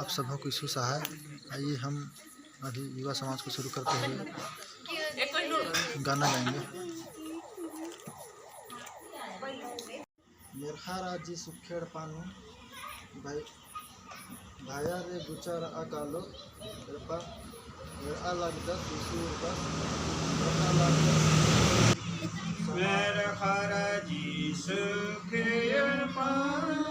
आप सबों को यीशु सहाय। आइए हम अभी युवा समाज को शुरू करते हुए गाना गाएंगे। मेरहाराजी सुखेड़ पानु भाई भाया रे गुचार आकालो रेपा अलग मेरहाराजी सुखेड़ पानु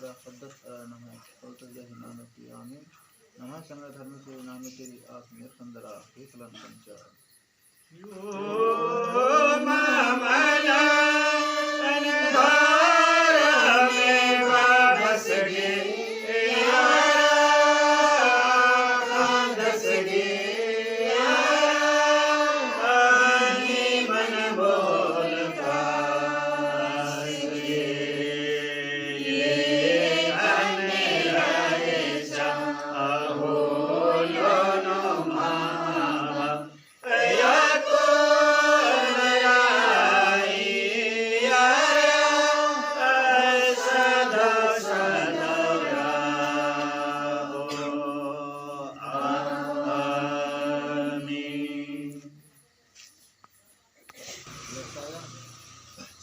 नमः कौतल्य नामति आमीन नमः संग धर्म से नाम तेरी आत्म सुंदरा हे फलन पंच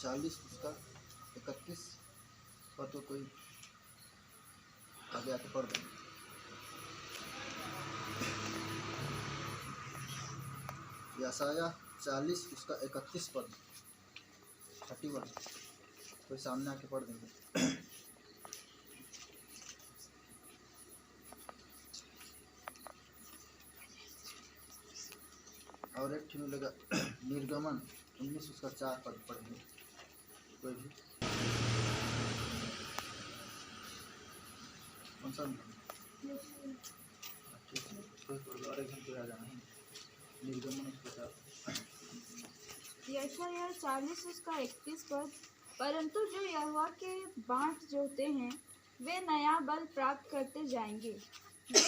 चालीस उसका 31 पर तो कोई आगे आके पढ़ देंगे। यशाया 40 उसका 31 पद 31 कोई सामने आके पढ़ देंगे। और एक ठीक मिलेगा निर्गमन 19 उसका 4 पद पढ़ेंगे कोई भी कौन सा ठीक है कोई और एक घंटे आ जाना है निर्गमन उसका 4 यशाया 40 उसका 31 पद परंतु जो यहोवा के बाट जोते हैं वे नया बल प्राप्त करते जाएंगे। वे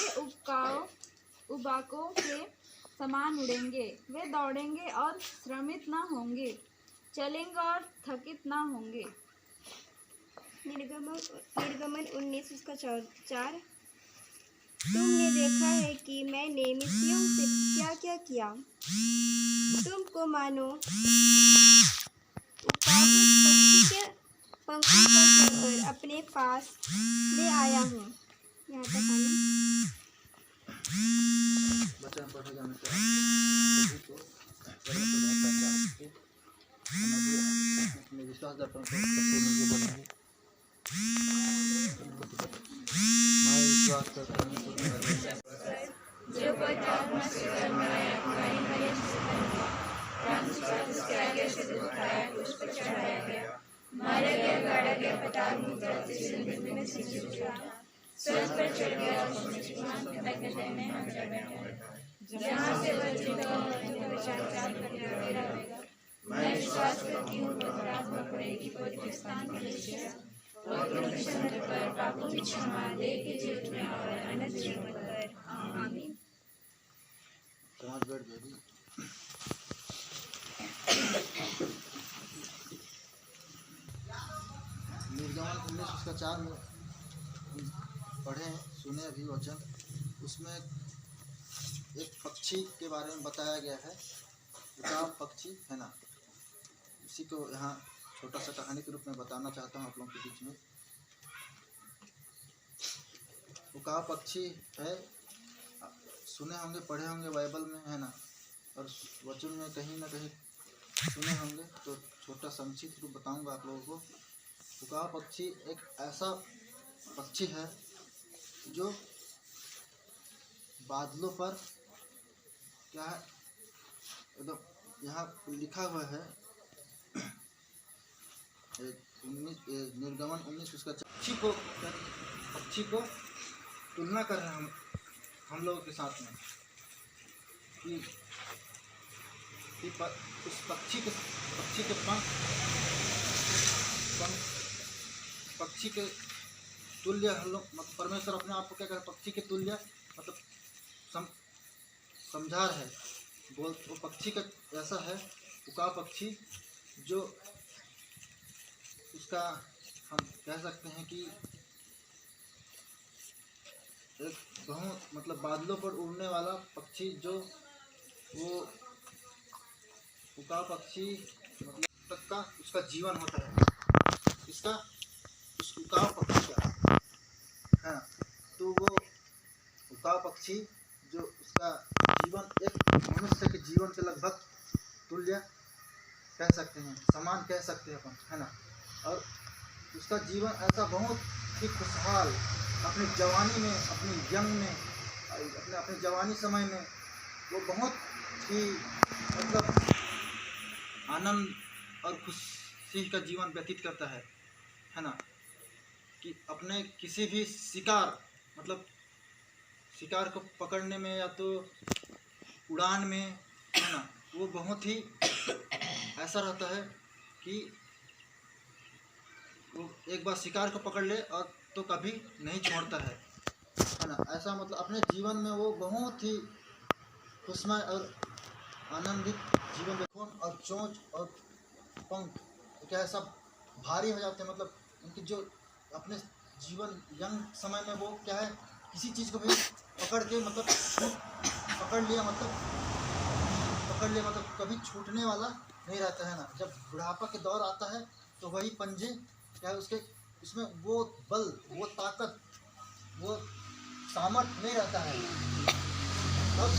उबाकों के समान उड़ेंगे। वे दौड़ेंगे और श्रमित ना होंगे, चलेंगे और थकित ना होंगे। निर्गमन 19 उसका 4 तुमने देखा है कि मैंने मिस्रियों से क्या क्या किया। तुमको मानो उकाबुस पक्षी के पंखों पर चढ़कर अपने पास ले आया हूँ। यहाँ तक आना बच्चा पढ़े जाना चाहिए सभी को अपने विश्वास दर्पण को बोलेंगे मैं विश्वास करता हूँ जो कोई आत्मा से उसके आगे से दिखाया उस पर चढ़ाया गया, मारा गया, गाड़ा गया, पताल में उतरते जिंदगी में सींच उठा, स्वर्ग पर चढ़ गया और में हम चढ़ बैठा, जहाँ से वह जीवित और मृत्यु को विचार करके रहेगा। मैं विश्वास करती हूँ पवित्र आत्मा पड़ेगी पवित्र स्थान पर निश्चय, पवित्र चंद्र पर पापों की क्षमा, देह के जीवित में और अनंत जीवन पर। आमीन। समाज बैठ जाएगी। निर्गमन 19 उसका 4 में पढ़े सुने अभी वचन, उसमें एक पक्षी के बारे में बताया गया है। उकाब पक्षी है ना, उसी को यहाँ छोटा सा कहानी के रूप में बताना चाहता हूँ आप लोगों के बीच में। उकाब पक्षी है, सुने होंगे, पढ़े होंगे बाइबल में है ना, और वचन में कहीं ना कहीं सुने होंगे, तो छोटा संक्षिप्त रूप बताऊंगा आप लोगों को। उकाब पक्षी एक ऐसा पक्षी है जो बादलों पर क्या है, एकदम यहाँ लिखा हुआ है निर्गमन 19 उसका पक्षी को तुलना कर रहे हैं हम लोगों के साथ में कि उस पक्षी के तुल्य हम लोग, मतलब परमेश्वर अपने आप को क्या कहते हैं, पक्षी के तुल्य, मतलब समझा है बोल। वो पक्षी का ऐसा है उकाब पक्षी जो उसका हम कह सकते हैं कि एक बहुत मतलब बादलों पर उड़ने वाला पक्षी, जो वो उकाब पक्षी मतलब तक का उसका जीवन होता है। इसका उस उकाब पक्षी का है, तो वो उकाब पक्षी जो उसका जीवन एक मनुष्य के जीवन के लगभग तुल्य कह सकते हैं, समान कह सकते हैं अपन, है ना। और उसका जीवन ऐसा बहुत ही खुशहाल अपनी जवानी में, अपनी यंग में, अपने अपने जवानी समय में वो बहुत ही मतलब आनंद और खुशी का जीवन व्यतीत करता है ना। कि अपने किसी भी शिकार मतलब शिकार को पकड़ने में या तो उड़ान में, है ना, वो बहुत ही ऐसा रहता है कि वो एक बार शिकार को पकड़ ले और तो कभी नहीं छोड़ता है ना। ऐसा मतलब अपने जीवन में वो बहुत ही खुशमय और आनंदित जीवन में खून और चोंच और पंख क्या है सब भारी हो जाते हैं। मतलब उनकी जो अपने जीवन यंग समय में वो क्या है किसी चीज़ को भी पकड़ के मतलब पकड़ लिया मतलब कभी छूटने वाला नहीं रहता है ना। जब बुढ़ापा के दौर आता है तो वही पंजे क्या है उसके उसमें वो बल, वो ताकत, वो सामर्थ्य नहीं रहता है तब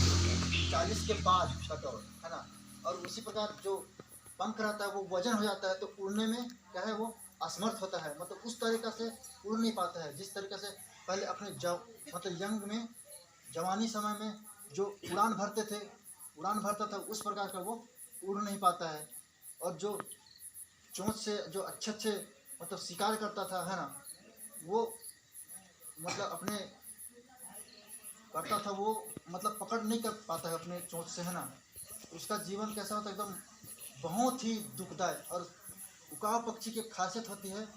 40 के बाद का दौर है ना। और उसी प्रकार जो पंख रहता है वो वजन हो जाता है तो उड़ने में क्या है वो असमर्थ होता है। मतलब उस तरीक़ा से उड़ नहीं पाता है जिस तरीक़े से पहले अपने मतलब यंग में जवानी समय में जो उड़ान भरता था उस प्रकार का वो उड़ नहीं पाता है। और जो चोंच से जो अच्छे मतलब शिकार करता था है ना, वो मतलब अपने करता था वो मतलब पकड़ नहीं कर पाता है अपने चोंच से है ना। उसका जीवन कैसा होता है एकदम बहुत ही दुखदायक। और उकाव पक्षी की खासियत होती है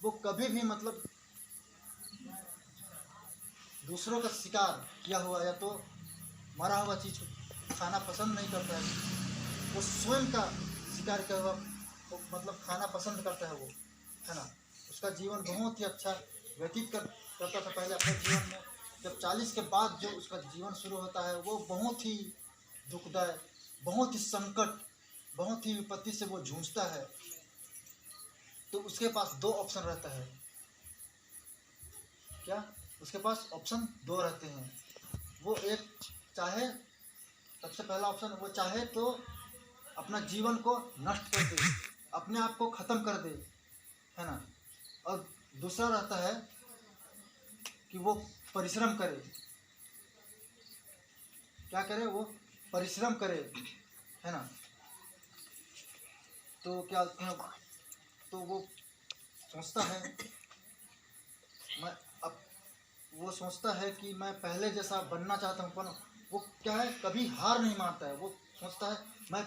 वो कभी भी मतलब दूसरों का शिकार किया हुआ या तो मरा हुआ चीज़ को खाना पसंद नहीं करता है। वो स्वयं का शिकार किया हुआ मतलब खाना पसंद करता है वो है ना। उसका जीवन बहुत ही अच्छा व्यतीत करता था पहले अपने जीवन में। जब 40 के बाद जो उसका जीवन शुरू होता है वो बहुत ही दुखदायक, बहुत ही संकट, बहुत ही विपत्ति से वो जूझता है। तो उसके पास 2 ऑप्शन रहता है। क्या उसके पास ऑप्शन 2 रहते हैं। वो एक चाहे सबसे पहला ऑप्शन वो चाहे तो अपना जीवन को नष्ट कर दे, अपने आप को ख़त्म कर दे है ना। और दूसरा रहता है कि वो परिश्रम करे। क्या करे वो परिश्रम करे है ना। तो क्या तो वो सोचता है वो सोचता है कि मैं पहले जैसा बनना चाहता हूँ पर वो क्या है कभी हार नहीं मानता है। वो सोचता है मैं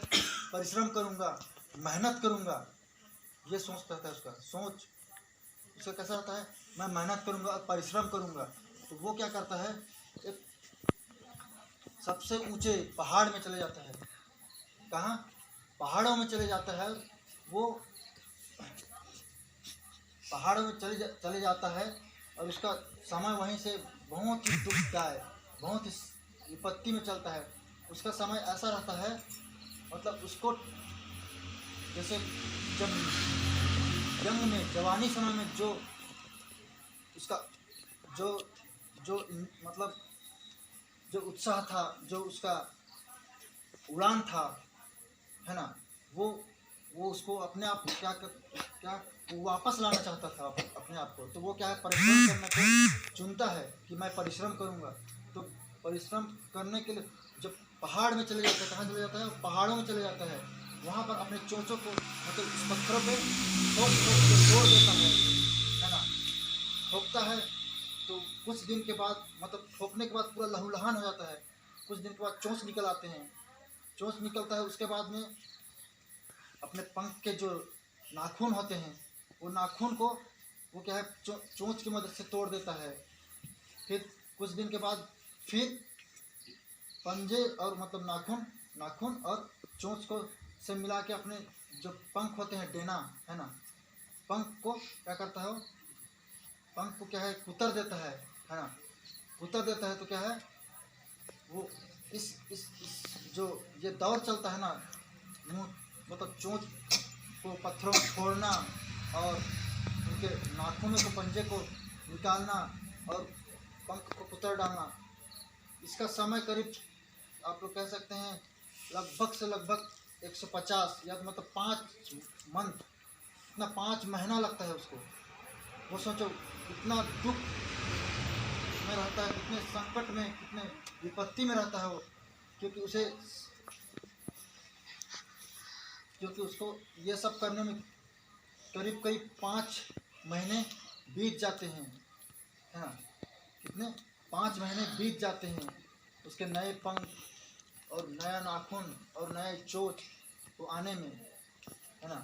परिश्रम करूँगा, मेहनत करूँगा, ये सोच रहता है उसका सोच। उसका कैसा रहता है मैं मेहनत करूँगा और परिश्रम करूँगा। तो वो क्या करता है एक सबसे ऊंचे पहाड़ में चले जाता है। कहाँ पहाड़ों में चले जाता है वो पहाड़ों में चले जाता है। और उसका समय वहीं से बहुत ही दुखदायक, बहुत ही विपत्ति में चलता है। उसका समय ऐसा रहता है मतलब उसको जैसे जब यंग में जवानी समय में जो उसका जो मतलब जो उत्साह था, जो उसका उड़ान था है ना, वो उसको अपने आप क्या वो वापस लाना चाहता था अपने आप को। तो वो क्या है परिश्रम करने को चुनता है कि मैं परिश्रम करूँगा। तो परिश्रम करने के लिए जब पहाड़ में चले जाता है, कहाँ चले जाता है पहाड़ों में चले जाता है। वहाँ पर अपने चोंचों को मतलब उस पत्थरों पे ठोक के तोड़ देता है ना। ठोकता है तो कुछ दिन के बाद मतलब ठोकने के बाद पूरा लहूलुहान हो जाता है। कुछ दिन के बाद चोंच निकल आते हैं। चोंच निकलता है उसके बाद में अपने पंख के जो नाखून होते हैं वो नाखून को वो क्या है चोंच की मदद से तोड़ देता है। फिर कुछ दिन के बाद फिर पंजे और मतलब नाखून और चोंच को से मिला के अपने जो पंख होते हैं डेना है ना, पंख को क्या करता है वो पंख को क्या है कुतर देता है ना। कुतर देता है तो क्या है वो इस जो ये दौर चलता है ना, मुँह मतलब चोंच को पत्थरों में फोड़ना और उनके नाखूनों को पंजे को निकालना और पंख को कुतर डालना, इसका समय करीब आप लोग कह सकते हैं लगभग से लगभग 150 या तो मतलब 5 मंथ इतना 5 महीना लगता है उसको। वो सोचो कितना दुख में रहता है, कितने संकट में, कितने विपत्ति में रहता है वो, क्योंकि उसको ये सब करने में करीब 5 महीने बीत जाते हैं, है ना। कितने 5 महीने बीत जाते हैं उसके नए पंख और नया नाखून और नए चोंच को आने में, है ना।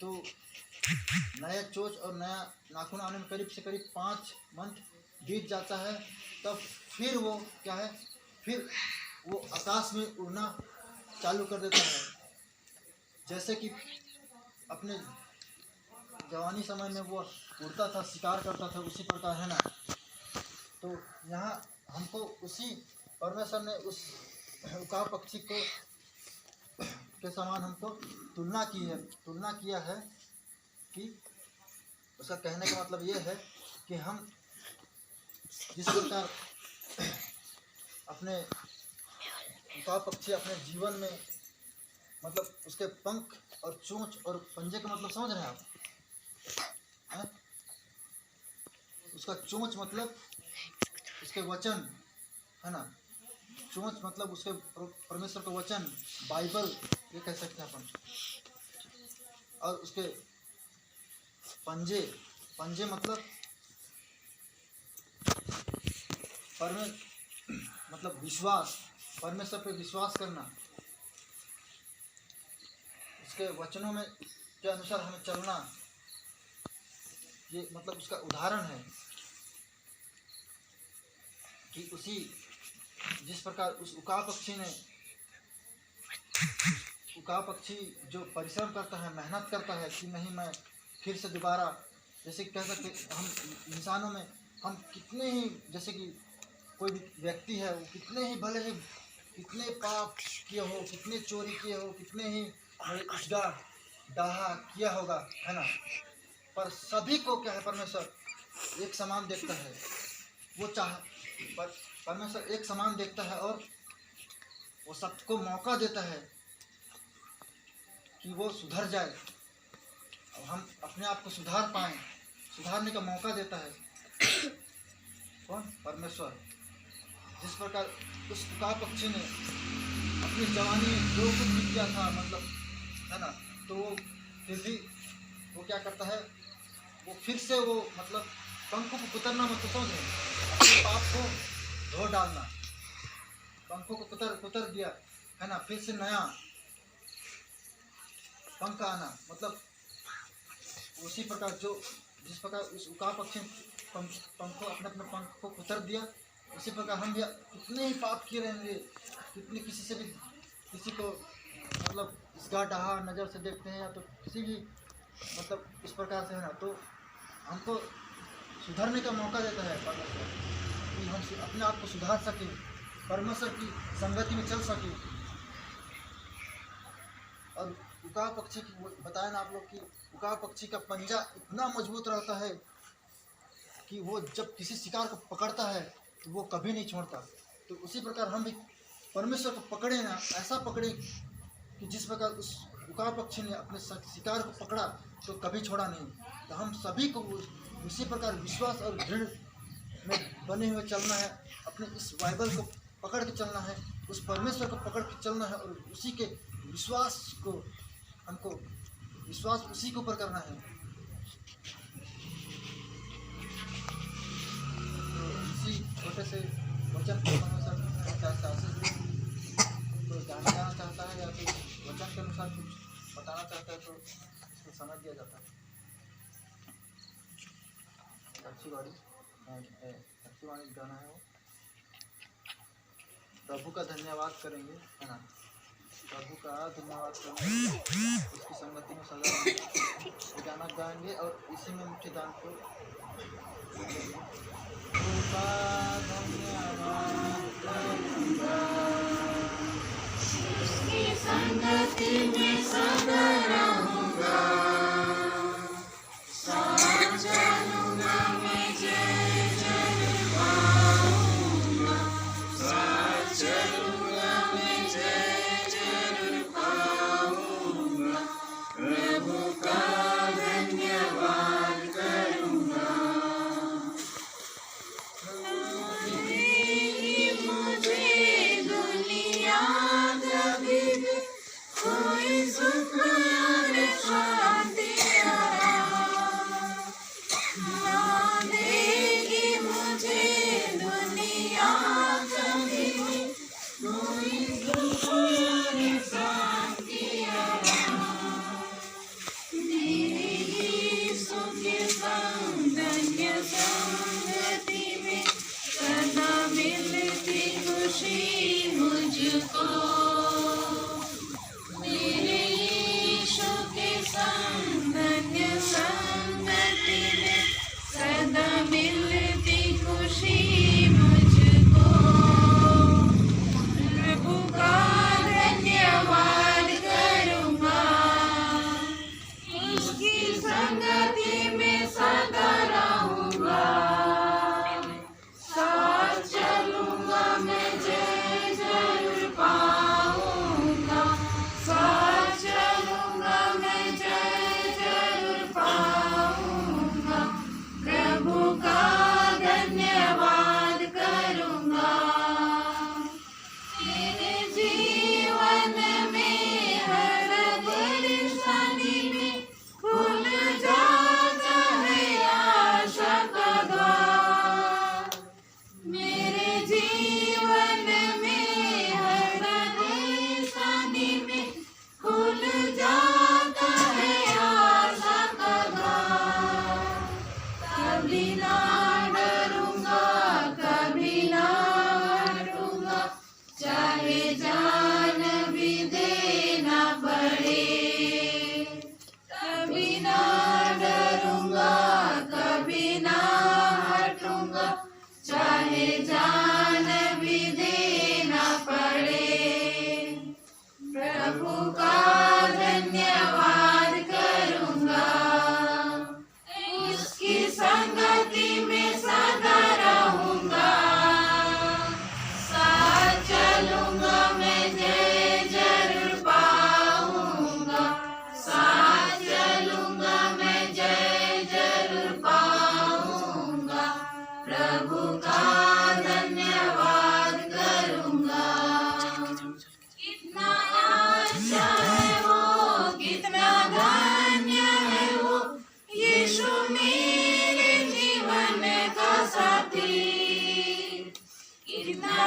तो नया चोंच और नया नाखून आने में करीब 5 मंथ बीत जाता है। तब फिर वो क्या है, फिर वो आकाश में उड़ना चालू कर देता है। जैसे कि अपने जवानी समय में वो उड़ता था, शिकार करता था, उसी प्रकार, है ना। तो यहाँ हमको उसी परमेश्वर ने उस उकाब पक्षी को के समान हमको तुलना किया है कि उसका कहने का मतलब ये है कि हम जिस प्रकार अपने उकाब पक्षी अपने जीवन में, मतलब उसके पंख और चोंच और पंजे का मतलब समझ रहे हैं आप, हैं? उसका चोंच मतलब उसके वचन, है ना। चोंच मतलब उसके परमेश्वर का वचन, बाइबल ये कह सकते हैं अपन। और उसके पंजे मतलब मतलब विश्वास, परमेश्वर पे विश्वास करना, उसके वचनों में के अनुसार हमें चलना, ये मतलब उसका उदाहरण है कि उसी जिस प्रकार उस उकाब पक्षी जो परिश्रम करता है, मेहनत करता है कि नहीं मैं फिर से दोबारा, जैसे कह सकते हम इंसानों में हम कितने ही, जैसे कि कोई भी व्यक्ति है वो कितने ही भले ही कितने पाप किए हो, कितने चोरी किए हो, कितने ही डाहा किया होगा, है ना, पर सभी को क्या है परमेश्वर एक समान देखता है। वो परमेश्वर एक समान देखता है और वो सबको मौका देता है कि वो सुधर जाए, और हम अपने आप को सुधार पाएं, सुधारने का मौका देता है। कौन? परमेश्वर। जिस प्रकार उस उकाब पक्षी ने अपनी जवानी में जो कुछ भी किया था, मतलब, है ना, तो वो फिर भी वो क्या करता है, वो फिर से वो मतलब पंखों को कुतरना, मतलब समझ रहे, अपने पाप को धो डालना, पंखों को कुतर दिया, है ना, फिर से नया पंख आना, मतलब उसी प्रकार जिस प्रकार उस उकाब पक्षी पंखों अपने पंख को कुतर दिया, उसी प्रकार हम भी कितने ही पाप किए रहेंगे, कितने किसी को मतलब इसका डाहा नज़र से देखते हैं, या तो किसी भी मतलब इस प्रकार से, है ना, तो हमको सुधरने का मौका देता है परमेश्वर कि हम अपने आप को सुधार सके, परमेश्वर की संगति में चल सके। और उकाब पक्षी की बताया ना आप लोग कि उकाब पक्षी का पंजा इतना मजबूत रहता है कि वो जब किसी शिकार को पकड़ता है तो वो कभी नहीं छोड़ता। तो उसी प्रकार हम भी परमेश्वर को पकड़े ना, ऐसा पकड़े कि जिस प्रकार उस उकाब पक्षी ने अपने शिकार को पकड़ा तो कभी छोड़ा नहीं। तो हम सभी को उसी प्रकार विश्वास और दृढ़ में बने हुए चलना है, अपने इस बाइबल को पकड़ के चलना है, उस परमेश्वर को पकड़ के चलना है, और उसी के विश्वास को हमको विश्वास उसी के ऊपर करना है। तो इसी छोटे से वचन को परमेश्वर तो जानना चाहता है या फिर वचन के अनुसार कुछ बताना चाहता है तो इसको समझ दिया जाता है। अच्छी वाणी गाना है वो। प्रभु का धन्यवाद करेंगे, है ना, प्रभु का धन्यवाद करेंगे, उसकी संगति में सदा गाना गाएंगे और इसी में मुख्य दान को प्रभु का धन्यवाद करूंगा, उसकी संगति में सदा रहूंगा, साथ चलूंगा मैं जय जय पाऊंगा, साथ चलूंगा मैं जय जय पाऊंगा, प्रभु का धन्यवाद करूंगा। करूँगा, चाहे जान भी देना पड़े। प्रभु का धन्यवाद करूँगा, उसकी संगति में सदा रहूँगा। साथ चलूँगा मैं, जय जरूर पाऊँगा। साथ चलूँगा मैं, जय जरूर पाऊँगा। प्रभु का धन्यवाद करूँगा। कितना अच्छा है वो, कितना धन्य है वो, यीशु मेरे जीवन का साथी। कितना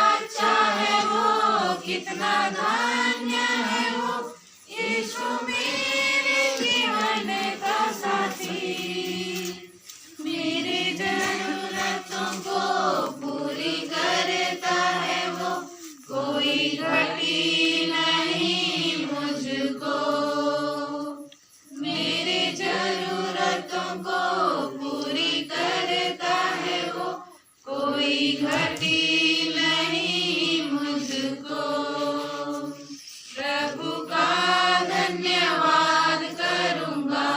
अच्छा है वो, कितना धन्य है वो, यीशु मेरे जीवन का साथी। मेरे जरूरतों को पूरी करता है वो, कोई घटी नहीं मुझको। मेरे जरूरतों को पूरी करता है वो, कोई घटी नहीं मुझको। प्रभु का धन्यवाद करूँगा,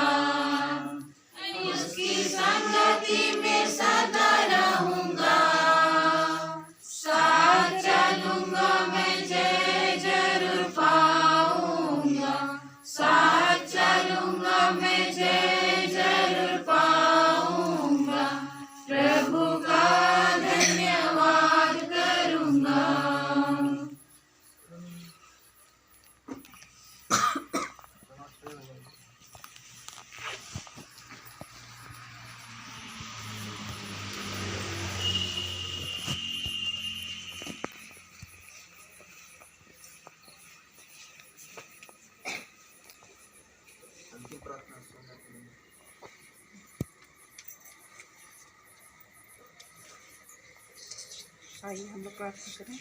उसकी संगति में सदा रहूँगा। साथ चलूँगा मैं, जय जरूर पाऊँगा। साथ चलूँगा मैं, जय जरूर पाऊँगा। प्रभु का धन्यवाद करूँगा। अंतिम प्रार्थना सुनने के लिए आइए हम लोग प्रार्थना करें।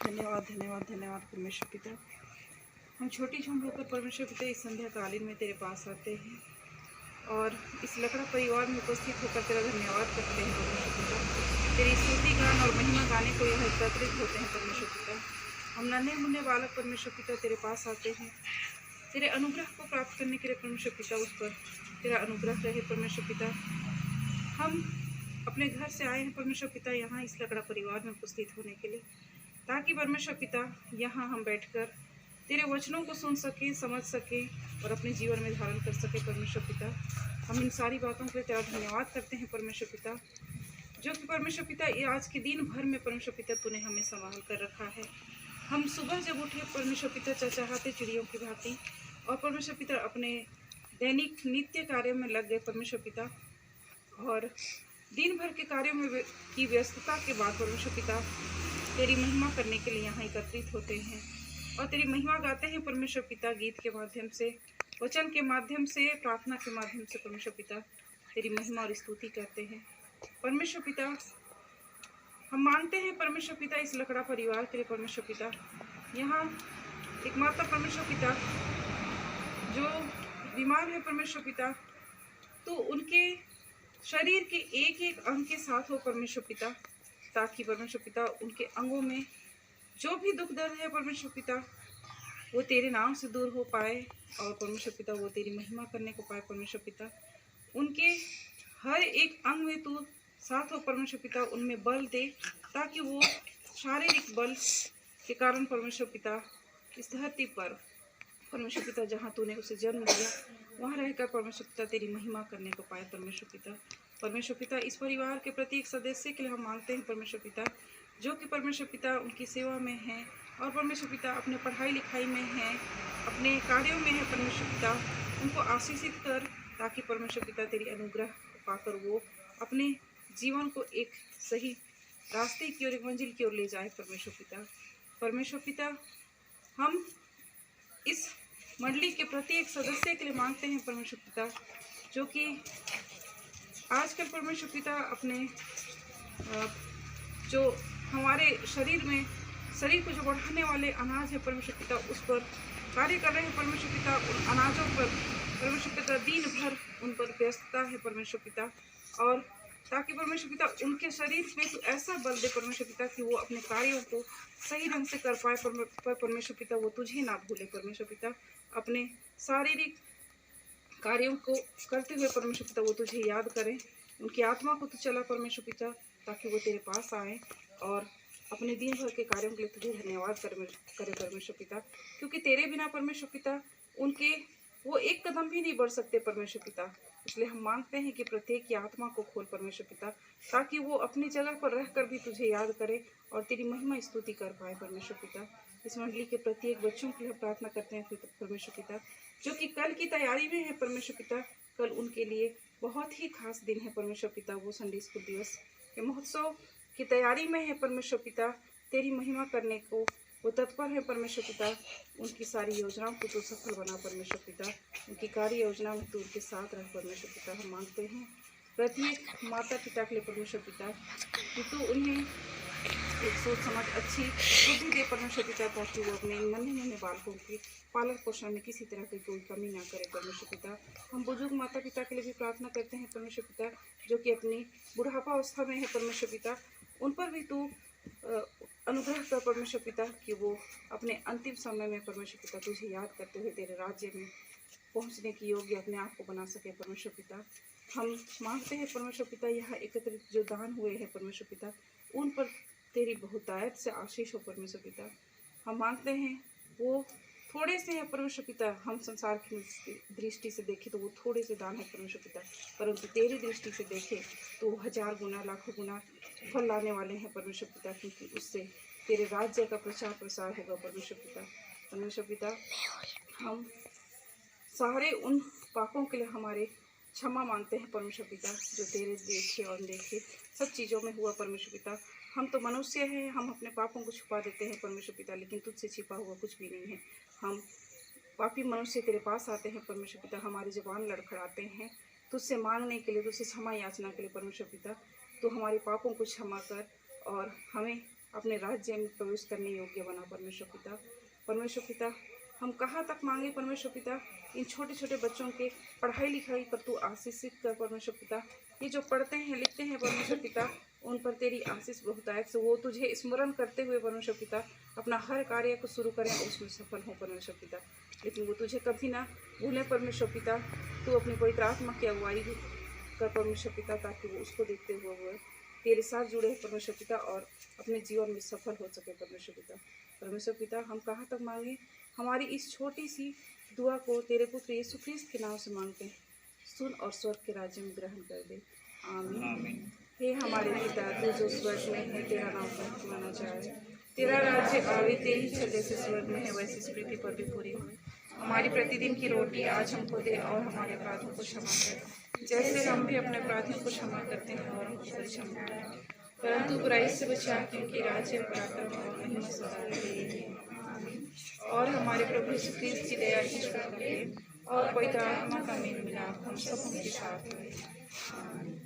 धन्यवाद धन्यवाद धन्यवाद परमेश्वर पिता। हम छोटी झूम होकर परमेश्वर पिता इस संध्या कालीन में तेरे पास आते हैं और इस लकड़ा परिवार में उपस्थित होकर तेरा धन्यवाद करते हैं परमेश्वर पिता। तेरी स्तुति गान और महिमा गाने को यह एकत्रित होते हैं परमेश्वर पिता। हम नन्हे मुन्ने बालक परमेश्वर पिता तेरे पास आते हैं, तेरे अनुग्रह को प्राप्त करने के लिए परमेश्वर पिता। उस पर तेरा अनुग्रह रहे परमेश्वर पिता। हम अपने घर से आए हैं परमेश्वर पिता यहाँ इस लकड़ा परिवार में उपस्थित होने के लिए, ताकि परमेश्वर पिता यहाँ हम बैठकर तेरे वचनों को सुन सकें, समझ सकें और अपने जीवन में धारण कर सकें परमेश्वर पिता। हम इन सारी बातों के लिए तेरा धन्यवाद करते हैं परमेश्वर पिता, जो कि परमेश्वर पिता ये आज के दिन भर में परमेश्वर पिता तूने हमें संभाल कर रखा है। हम सुबह जब उठे परमेश्वर पिता चहचहाते चिड़ियों की भांति और परमेश्वर पिता अपने दैनिक नित्य कार्यों में लग गए परमेश्वर पिता, और दिन भर के कार्यों में की व्यस्तता के बाद परमेश्वर पिता तेरी महिमा करने के लिए यहाँ एकत्रित होते हैं और तेरी महिमा गाते हैं परमेश्वर पिता। गीत के माध्यम से, वचन के माध्यम से, प्रार्थना के माध्यम से परमेश्वर पिता तेरी महिमा और स्तुति करते हैं परमेश्वर पिता। हम मांगते हैं परमेश्वर पिता इस लकड़ा परिवार के लिए परमेश्वर पिता। यहाँ एक माता परमेश्वर पिता जो बीमार है परमेश्वर पिता, तो उनके शरीर के एक एक अंग के साथ हो परमेश्वर पिता, ताकि परमेश्वर पिता उनके अंगों में जो भी दुख दर्द है परमेश्वर पिता वो तेरे नाम से दूर हो पाए और परमेश्वर पिता वो तेरी महिमा करने को पाए परमेश्वर पिता। उनके हर एक अंग में तू साथ हो परमेश्वर पिता, उनमें बल दे ताकि वो शारीरिक बल के कारण परमेश्वर पिता इस धरती पर परमेश्वर पिता जहाँ तूने उसे जन्म दिया वहाँ रहकर परमेश्वर पिता तेरी महिमा करने को पाए परमेश्वर पिता। परमेश्वर पिता इस परिवार के प्रत्येक सदस्य के लिए हम मांगते हैं परमेश्वर पिता, जो कि परमेश्वर पिता उनकी सेवा में हैं और परमेश्वर पिता अपने पढ़ाई लिखाई में हैं, अपने कार्यों में है परमेश्वर पिता, उनको आशीषित कर ताकि परमेश्वर पिता तेरी अनुग्रह पाकर वो अपने जीवन को एक सही रास्ते की ओर, एक मंजिल की ओर ले जाए परमेश्वर पिता। परमेश्वर पिता हम इस मंडली के प्रत्येक सदस्य के लिए मांगते हैं परमेश्वर पिता, जो कि आजकल परमेश्वर पिता अपने जो हमारे शरीर को जो बढ़ाने वाले अनाज है परमेश्वर पिता उस पर कार्य कर रहे हैं परमेश्वर पिता। उन अनाजों पर परमेश्वर पिता दिन भर उन पर व्यस्तता है परमेश्वर पिता, और ताकि परमेश्वर पिता उनके शरीर में तो ऐसा बल दे परमेश्वर पिता कि वो अपने कार्यों को सही ढंग से कर पाए। पर परमेश्वर पिता वो तुझे ना भूले परमेश्वर पिता, अपने शारीरिक कार्यों को करते हुए परमेश्वर पिता वो तुझे याद करें। उनकी आत्मा को तो चला परमेश्वर पिता, ताकि वो तेरे पास आए और अपने दिन भर के कार्यों के लिए तुझे धन्यवाद करे परमेश्वर पिता, क्योंकि तेरे बिना परमेश्वर पिता उनके वो एक कदम भी नहीं बढ़ सकते परमेश्वर पिता। इसलिए हम मांगते हैं कि प्रत्येक की आत्मा को खोल परमेश्वर पिता, ताकि वो अपनी जगह पर रहकर भी तुझे याद करे और तेरी महिमा स्तुति कर पाए परमेश्वर पिता। इस मंडली के प्रत्येक बच्चों के लिए प्रार्थना करते हैं परमेश्वर पिता, जो कि कल की तैयारी में है परमेश्वर पिता। कल उनके लिए बहुत ही खास दिन है परमेश्वर पिता, वो संडे स्कूल दिवस के महोत्सव की तैयारी में है परमेश्वर पिता। तेरी महिमा करने को वो तत्पर है परमेश्वर पिता। उनकी सारी योजनाओं को तो सफल बना परमेश्वर पिता, उनकी कार्य योजना में तो उनके साथ रह परमेश्वर पिता। हम मांगते हैं प्रत्येक माता पिता के लिए परमेश्वर पिता कि तू उन्हें एक सोच समझ अच्छी बुद्धि दे परमेश्वर पिता, ताकि वो अपने नन्हे बालकों के पालन पोषण में किसी तरह की कोई कमी ना करे परमेश्वर पिता। हम बुजुर्ग माता पिता के लिए भी प्रार्थना करते हैं परमेश्वर पिता, जो कि अपनी बुढ़ापा अवस्था में है परमेश्वर पिता। उन पर भी तू अनुग्रह कर परमेश्वर पिता, कि वो अपने अंतिम समय में परमेश्वर पिता तुझे याद करते हुए तेरे राज्य में पहुंचने की योग्य अपने आप को बना सके परमेश्वर पिता। हम मांगते हैं परमेश्वर पिता, यहाँ एकत्रित जो दान हुए हैं परमेश्वर पिता, उन पर तेरी बहुतायत से आशीष हो परमेश्वर पिता। हम मांगते हैं वो थोड़े से हैं परमेश्वर पिता, हम संसार की दृष्टि से देखें तो वो थोड़े से दान है परमेश्वर पिता, परंतु तेरी दृष्टि से देखें तो 1000 गुना लाखों गुना फल लाने वाले हैं परमेश्वर पिता, क्योंकि उससे तेरे राज्य का प्रचार प्रसार होगा परमेश्वर पिता। परमेश्वर पिता, हम सारे उन पापों के लिए हमारे क्षमा मांगते हैं परमेश्वर पिता, जो तेरे देखे और देखे सब चीज़ों में हुआ परमेश्वर पिता। हम तो मनुष्य हैं, हम अपने पापों को छुपा देते हैं परमेश्वर पिता, लेकिन तुझसे छिपा हुआ कुछ भी नहीं है। हम पापी मनुष्य तेरे पास आते हैं परमेश्वर पिता, हमारी ज़ुबान लड़खड़ाते हैं तुझसे मांगने के लिए, तुझसे क्षमा याचना के लिए परमेश्वर पिता। तो हमारे पापों को क्षमा कर और हमें अपने राज्य में प्रवेश करने योग्य बना परमेश्वर पिता। परमेश्वर पिता, हम कहाँ तक मांगे परमेश्वर पिता, इन छोटे छोटे बच्चों के पढ़ाई लिखाई पर तू आशीषित कर परमेश्वर पिता। ये जो पढ़ते हैं लिखते हैं परमेश्वर पिता, उन पर तेरी आशीष बहुतायत से वो तुझे स्मरण करते हुए परमेश्वर पिता अपना हर कार्य को शुरू करें और उसमें सफल हों परमेश्वर पिता। लेकिन वो तुझे कभी ना भूलें परमेश्वर पिता। तू अपनी पवित्र आत्मा की अगुवाई कर परमेश्वर पिता, ताकि वो उसको देखते हुए तेरे साथ जुड़े परमेश्वर पिता और अपने जीवन में सफल हो सके परमेश्वर पिता। परमेश्वर पिता, हम कहाँ तक मांगे, हमारी इस छोटी सी दुआ को तेरे पुत्र यीशु ख्रिस्त के नाम से मांगते हैं, सुन और स्वर्ग के राज्य में ग्रहण कर दे, आमीन। हे हमारे पिता, तू जो स्वर्ग में है, तेरा नाम पवित्र माना जाए, तेरा राज्य आवे, तेरी इच्छा जैसे स्वर्ग में है वैसे इस पृथ्वी पर भी पूरी हो। हमारी प्रतिदिन की रोटी आज हमको दे और हमारे अपराधों को क्षमा कर, जैसे हम भी अपने अपराधियों को क्षमा करते हैं, और हमको परीक्षा में न डाल, परंतु बुराई से बचा, क्योंकि राज्य पराक्रम और महिमा सदा तेरी है, आमीन। और हमारे प्रभु यीशु ख्रिस्त की दया, ईश्वर का प्रेम और पवित्र आत्मा का मेल मिलाप हम सबों के साथ रहे, आमीन।